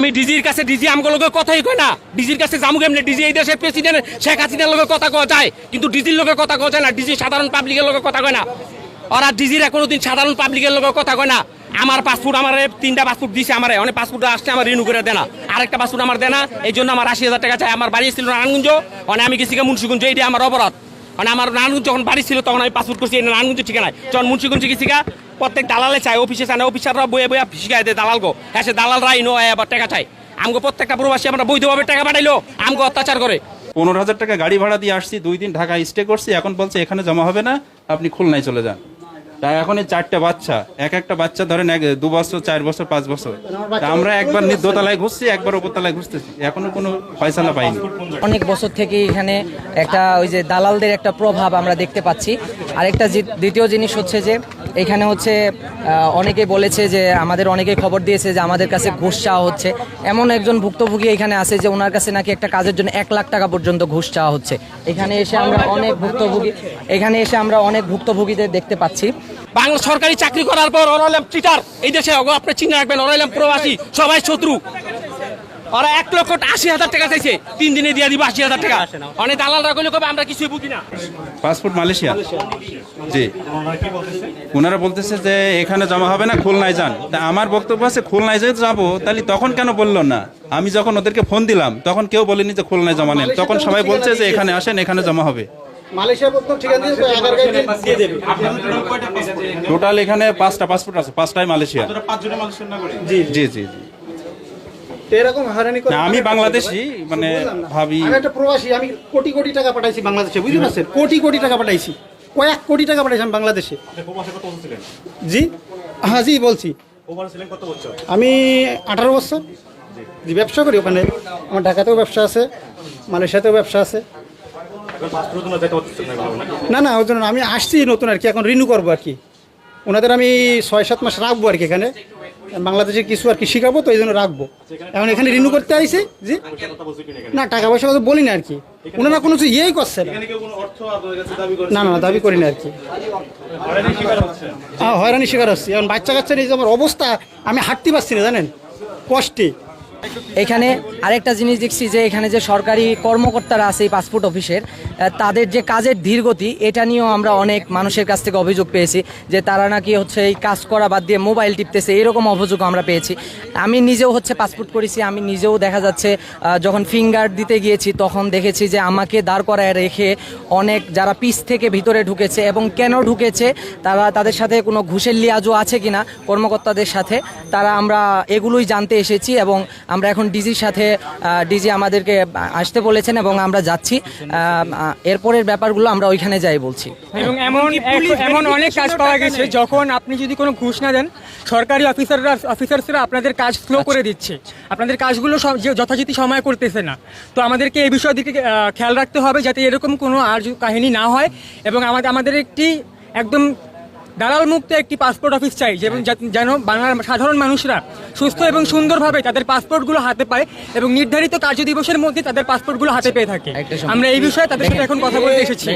আমি ডিজির কাছে ডিজি আমগুলোকে কথাই কয় না, ডিজির কাছে জামু কেমনে? ডিজি এই দেশের প্রেসিডেন্ট শেখ হাসিনার লোকের কথা কওয়া যায়, কিন্তু ডিজির লোকের কথা কওয়া যায় না। ডিজি সাধারণ পাবলিকের লোকের কথা কয় না, ওরা ডিজিরা কোনোদিন সাধারণ পাবলিকের লোকের কথা কয় না। আমার পাসপোর্ট আমার 3টা পাসপোর্ট দিছে, আমার অনেক পাসপোর্ট আসছে আমার রিনিউ করে দেনা, আরেকটা পাসপোর্ট আমার দেনা, এই জন্য আমার 80,000 টাকা চাই। আমার বাড়ি ছিল নারায়ণগঞ্জ, মানে আমি গেছি মুন্সিগঞ্জ, এইটা আমার অপরাধ। মানে আমার নারায়ণগঞ্জ যখন বাড়ি ছিল তখন আমি পাসপোর্ট করছি নারায়ণগঞ্জ ঠিকানায়, যখন মুন্সিগঞ্জে গেছি প্রত্যেক দালালে চাই, অফিসে চায় না, অফিসাররা বইয়ে বইয়া শিখাই দেয় দালাল গো, হ্যাঁ সে দালালরা ইনো আবার টাকা চাই। আমগো প্রত্যেকটা প্রবাসী আমরা বৈধভাবে টাকা পাঠাইলো আমগো অত্যাচার করে। 15,000 টাকা গাড়ি ভাড়া দিয়ে আসছি, 2 দিন ঢাকা স্টে করছি, এখন বলছে এখানে জমা হবে না, আপনি খুলনায় চলে যান। তাই এখন এই 4টা বাচ্চা, একটা বাচ্চা ধরেন 2 বছর 4 বছর 5 বছর, আমরা একবার দোতলায় ঘুরছি, একবার উপরতলায় ঘুরতেছি, এখনো কোনো ফয়সালা পাইনি। অনেক বছর থেকে এখানে একটা ওই যে দালালদের একটা প্রভাব আমরা দেখতে পাচ্ছি। আরেকটা দ্বিতীয় জিনিস হচ্ছে যে এখানে হচ্ছে অনেকে বলেছে যে আমাদের অনেকে খবর দিয়েছে যে আমাদের কাছে ঘুষ চাওয়া হচ্ছে। এমন একজন ভুক্তভোগী এখানে আছে যে ওনার কাছে নাকি একটা কাজের জন্য 1 লাখ টাকা পর্যন্ত ঘুষ চাওয়া হচ্ছে। এখানে এসে আমরা অনেক ভুক্তভোগীদের দেখতে পাচ্ছি। বাংলা সরকারি চাকরি করার পর ওরা হলাম চিটার, এই দেশে আপনি চিনে রাখবেন, ওরা হলাম প্রবাসী, সবাই শত্রু। ওরা 1,80,000 টাকা চাইছে, 3 দিনে দিয়ে দিব 80,000 টাকা। অনেক দালালরা কইলে কবে আমরা কিছুই বুঝি না। পাসপোর্ট মালয়েশিয়া, জি। ওনারা বলতেছে যে এখানে জমা হবে না, খুলনায় যান। তা আমার বক্তব্য আছে খুলনায় যেতে যাবো, তাহলে তখন কেন বললো না? আমি যখন ওদেরকে ফোন দিলাম তখন কেউ বলেনি যে খুলনায় জমা নেন, তখন সবাই বলছে যে এখানে আসেন, এখানে জমা হবে। টোটাল এখানে 5টা পাসপোর্ট আছে, 5টাই মালয়েশিয়া। জি জি জি জি। এরকম হারানি করে আমি বাংলাদেশি, মানে ভাবি আমি একটা প্রবাসী, আমি কোটি কোটি টাকা পাঠাইছি বাংলাদেশে, বুঝতে পারছেন? কোটি কোটি টাকা পাঠাইছি, কয়েক কোটি টাকা পাঠাইছি আমি বাংলাদেশে। জি হ্যাঁ জি বলছি, আমি 18 বছর জি ব্যবসা করি ওখানে। আমার ঢাকাতেও ব্যবসা আছে, মালয়েশিয়াতেও ব্যবসা আছে। না না ওই জন্য আমি আসছি নতুন আর কি, এখন রিনিউ করবো আর কি। ওনাদের আমি 6-7 মাস রাখবো আর কি এখানে, বাংলাদেশে কিছু আর কি শিখাবো, তো এই জন্য রাখবো। এখন এখানে রিনিউ করতে আইছি। জি না টাকা পয়সা কথা বলি না আর কি, ওনারা কোনো কিছু ইয়েই করছে না। না না দাবি করি না আর কি, হ্যাঁ হয়রানি শিকার হচ্ছি। এখন বাচ্চা কাচ্চা নিয়ে যে আমার অবস্থা, আমি হাঁটতে পারছি না জানেন, কষ্টে। এখানে আরেকটা জিনিস দেখছি যে এখানে যে সরকারি কর্মকর্তারা আছে এই পাসপোর্ট অফিসের, তাদের যে কাজের ধীরগতি, এটা নিয়েও আমরা অনেক মানুষের কাছ থেকে অভিযোগ পেয়েছি যে তারা নাকি হচ্ছে এই কাজ করা বাদ দিয়ে মোবাইল টিপতেছে, এরকম অভিযোগ আমরা পেয়েছি। আমি নিজেও হচ্ছে পাসপোর্ট করেছি, আমি নিজেও দেখা যাচ্ছে যখন ফিঙ্গার দিতে গিয়েছি তখন দেখেছি যে আমাকে দাঁড় করায় রেখে অনেক যারা পিছ থেকে ভিতরে ঢুকেছে, এবং কেন ঢুকেছে, তাদের সাথে কোনো ঘুষের লিয়াজও আছে কিনা কর্মকর্তাদের সাথে, আমরা এগুলোই জানতে এসেছি। এবং আমরা এখন ডিজির সাথে, ডিজি আমাদেরকে আসতে বলেছেন এবং আমরা যাচ্ছি, এরপরের ব্যাপারগুলো আমরা ওইখানে যাই বলছি। এবং এমন অনেক কাজ পাওয়া গেছে, যখন আপনি যদি কোনো ঘুষ না দেন, সরকারি অফিসারসরা আপনাদের কাজ স্লো করে দিচ্ছে, আপনাদের কাজগুলো যথাযথ সময় করতেছে না। তো আমাদেরকে এই বিষয়ের দিকে খেয়াল রাখতে হবে যাতে এরকম কোনো আর কাহিনী না হয়। এবং আমাদের একটি একদম দালাল মুক্ত একটি পাসপোর্ট অফিস চাই, যেন বাংলার সাধারণ মানুষরা সুস্থ এবং সুন্দরভাবে তাদের পাসপোর্টগুলো হাতে পায় এবং নির্ধারিত কার্য দিবসের মধ্যে তাদের পাসপোর্টগুলো হাতে পেয়ে থাকে। আমরা এই বিষয়ে তাদের সাথে এখন কথা বলতে এসেছি।